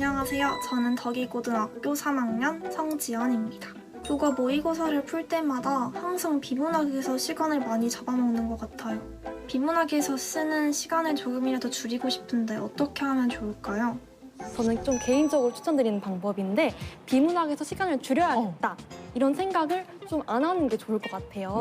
안녕하세요. 저는 덕이고등학교 3학년 성지연입니다. 국어 모의고사를 풀 때마다 항상 비문학에서 시간을 많이 잡아먹는 것 같아요. 비문학에서 쓰는 시간을 조금이라도 줄이고 싶은데 어떻게 하면 좋을까요? 저는 좀 개인적으로 추천드리는 방법인데 비문학에서 시간을 줄여야겠다 이런 생각을 좀 안 하는 게 좋을 것 같아요.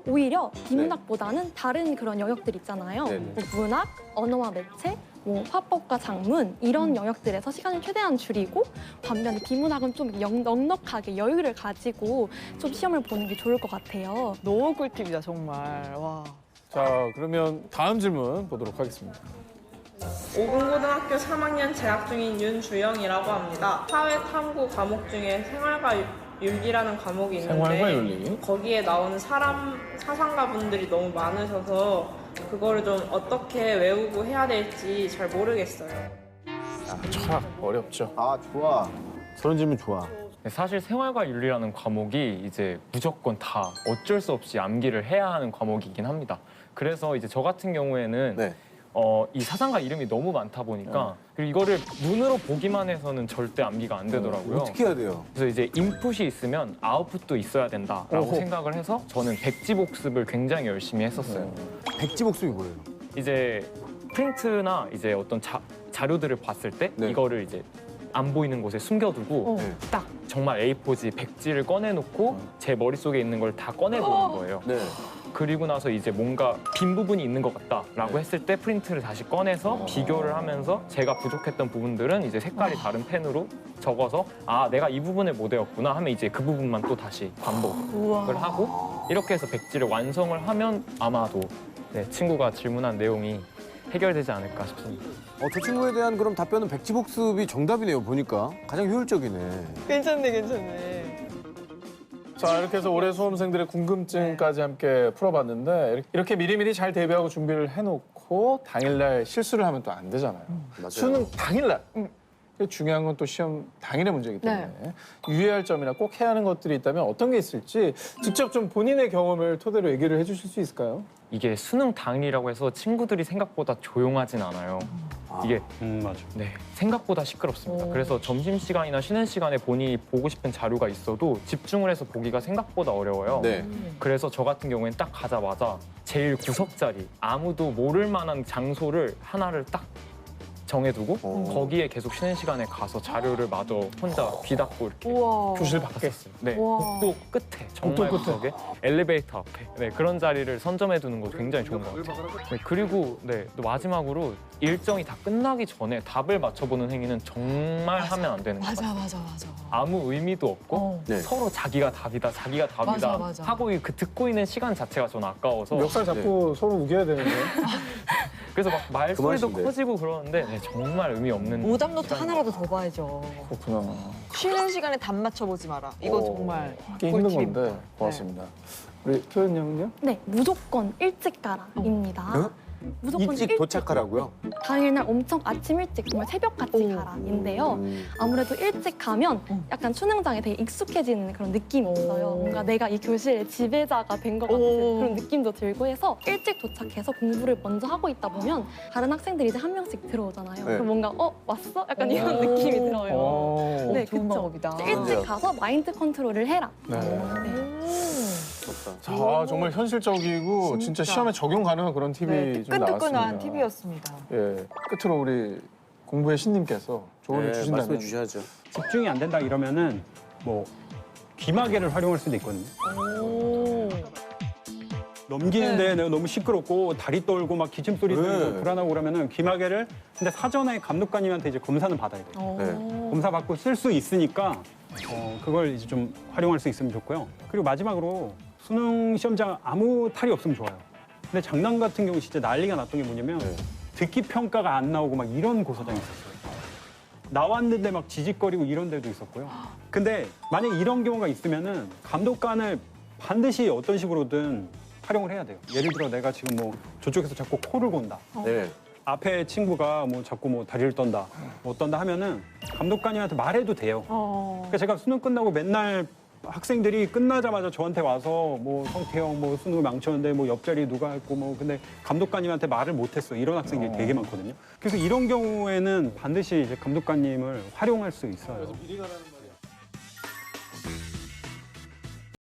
오히려 비문학보다는 다른 그런 영역들 있잖아요. 뭐 문학, 언어와 매체, 뭐 화법과 작문 이런 영역들에서 시간을 최대한 줄이고 반면에 비문학은 좀 넉넉하게 여유를 가지고 좀 시험을 보는 게 좋을 것 같아요. 너무 꿀팁이다 정말. 와. 자, 그러면 다음 질문 보도록 하겠습니다. 오군고등학교 3학년 재학 중인 윤주영이라고 합니다. 사회탐구 과목 중에 생활과 윤리라는 과목이 생활과 있는데 윤리. 거기에 나오는 사상가분들이 너무 많으셔서 그거를 좀 어떻게 외우고 해야 될지 잘 모르겠어요. 철학 어렵죠. 아, 좋아. 그런 질문 좋아. 사실 생활과 윤리라는 과목이 이제 무조건 다 어쩔 수 없이 암기를 해야 하는 과목이긴 합니다. 그래서 이제 저 같은 경우에는 네. 이 사상가 이름이 너무 많다 보니까 그리고 이거를 눈으로 보기만 해서는 절대 암기가 안 되더라고요. 어떻게 해야 돼요? 그래서 이제 인풋이 있으면 아웃풋도 있어야 된다라고 어허. 생각을 해서 저는 백지복습을 굉장히 열심히 했었어요. 백지복습이 뭐예요? 이제 프린트나 이제 어떤 자료들을 봤을 때 네. 이거를 이제 안 보이는 곳에 숨겨두고 네. 딱 정말 A4지 백지를 꺼내놓고 제 머릿속에 있는 걸 다 꺼내보는 거예요. 네. 그리고 나서 이제 뭔가 빈 부분이 있는 것 같다라고 했을 때 프린트를 다시 꺼내서 비교를 하면서 제가 부족했던 부분들은 이제 색깔이 다른 펜으로 적어서 아 내가 이 부분을 못 외웠구나 하면 이제 그 부분만 또 다시 반복을 하고 이렇게 해서 백지를 완성을 하면 아마도 네, 친구가 질문한 내용이 해결되지 않을까 싶습니다. 저 친구에 대한 그럼 답변은 백지복습이 정답이네요, 보니까. 가장 효율적이네. 괜찮네. 자, 이렇게 해서 올해 수험생들의 궁금증까지 함께 풀어봤는데 이렇게 미리미리 잘 대비하고 준비를 해놓고 당일날 실수를 하면 또 안 되잖아요. 맞아요. 수능 당일날. 중요한 건 또 시험 당일의 문제이기 때문에 유의할 점이나 꼭 해야 하는 것들이 있다면 어떤 게 있을지 직접 좀 본인의 경험을 토대로 얘기를 해주실 수 있을까요? 이게 수능 당일이라고 해서 친구들이 생각보다 조용하진 않아요. 이게 맞아. 네, 생각보다 시끄럽습니다. 그래서 점심시간이나 쉬는 시간에 본인이 보고 싶은 자료가 있어도 집중을 해서 보기가 생각보다 어려워요. 네. 그래서 저 같은 경우에는 딱 가자마자 제일 구석자리, 아무도 모를 만한 장소를 하나를 딱 정해두고 거기에 계속 쉬는 시간에 가서 자료를 마저 혼자 귀 닫고 이렇게 우와. 교실 밖에. 네, 우와. 복도 끝에, 정말 구석에 엘리베이터 앞에 네, 그런 자리를 선점해두는 거 굉장히 좋은 것 같아요. 네, 그리고 네, 또 마지막으로 일정이 다 끝나기 전에 답을 맞춰보는 행위는 정말 하면 안 되는 것 같아요. 맞아. 아무 의미도 없고 네. 서로 자기가 답이다, 자기가 답이다 맞아. 하고 그 듣고 있는 시간 자체가 저는 아까워서 멱살 잡고 서로 우겨야 되는데. 그래서 막 말소리도 그만하신대. 커지고 그러는데 네, 정말 의미 없는 오답 노트 시간인 하나라도 더 봐야죠. 그렇구나. 쉬는 시간에 답 맞춰보지 마라. 이거 어, 정말 하기 힘든 꿀팁입니다. 건데 고맙습니다. 우리 표현 양은요? 네, 무조건 일찍 가라입니다. 무조건 일찍 도착하라고요? 당일날 엄청 아침 일찍 정말 새벽같이 가라인데요. 아무래도 일찍 가면 약간 수능장에 되게 익숙해지는 그런 느낌이 있어요. 뭔가 내가 이 교실의 지배자가 된 것 같은 그런 느낌도 들고 해서 일찍 도착해서 공부를 먼저 하고 있다 보면 다른 학생들이 이제 한 명씩 들어오잖아요. 그럼 뭔가 왔어? 약간 이런 느낌이 들어요. 네, 좋은 그쵸. 방법이다. 일찍 가서 마인드 컨트롤을 해라. 네. 좋다. 자, 정말 현실적이고 진짜 시험에 적용 가능한 그런 팁이 좀 뜨끈뜨끈한 나왔습니다. 팁이었습니다. 예, 끝으로 우리 공부의 신님께서 조언을 네, 주신다면 말씀해 주셔야죠. 집중이 안 된다 이러면은 뭐 귀마개를 활용할 수도 있거든요. 넘기는데 내가 너무 시끄럽고 다리 떨고 막 기침 소리 들리고 불안하고 그러면은 귀마개를 근데 사전에 감독관님한테 이제 검사는 받아야 돼요. 네. 검사 받고 쓸 수 있으니까 그걸 이제 좀 활용할 수 있으면 좋고요. 그리고 마지막으로 수능 시험장 아무 탈이 없으면 좋아요. 근데 장난 같은 경우 진짜 난리가 났던 게 뭐냐면 듣기 평가가 안 나오고 막 이런 고사장이 있었어요. 나왔는데 막 지직거리고 이런 데도 있었고요. 근데 만약 이런 경우가 있으면은 감독관을 반드시 어떤 식으로든 활용을 해야 돼요. 예를 들어 내가 지금 뭐 저쪽에서 자꾸 코를 곤다. 네. 앞에 친구가 뭐 자꾸 뭐 다리를 떤다, 뭐 떤다 하면은 감독관님한테 말해도 돼요. 그러니까 제가 수능 끝나고 맨날 학생들이 끝나자마자 저한테 와서 뭐 성태형 뭐 수능을 망쳤는데 뭐 옆자리 누가 했고 뭐 근데 감독관님한테 말을 못했어 이런 학생들이 되게 많거든요. 그래서 이런 경우에는 반드시 이제 감독관님을 활용할 수 있어요. 그래서 미리 가라는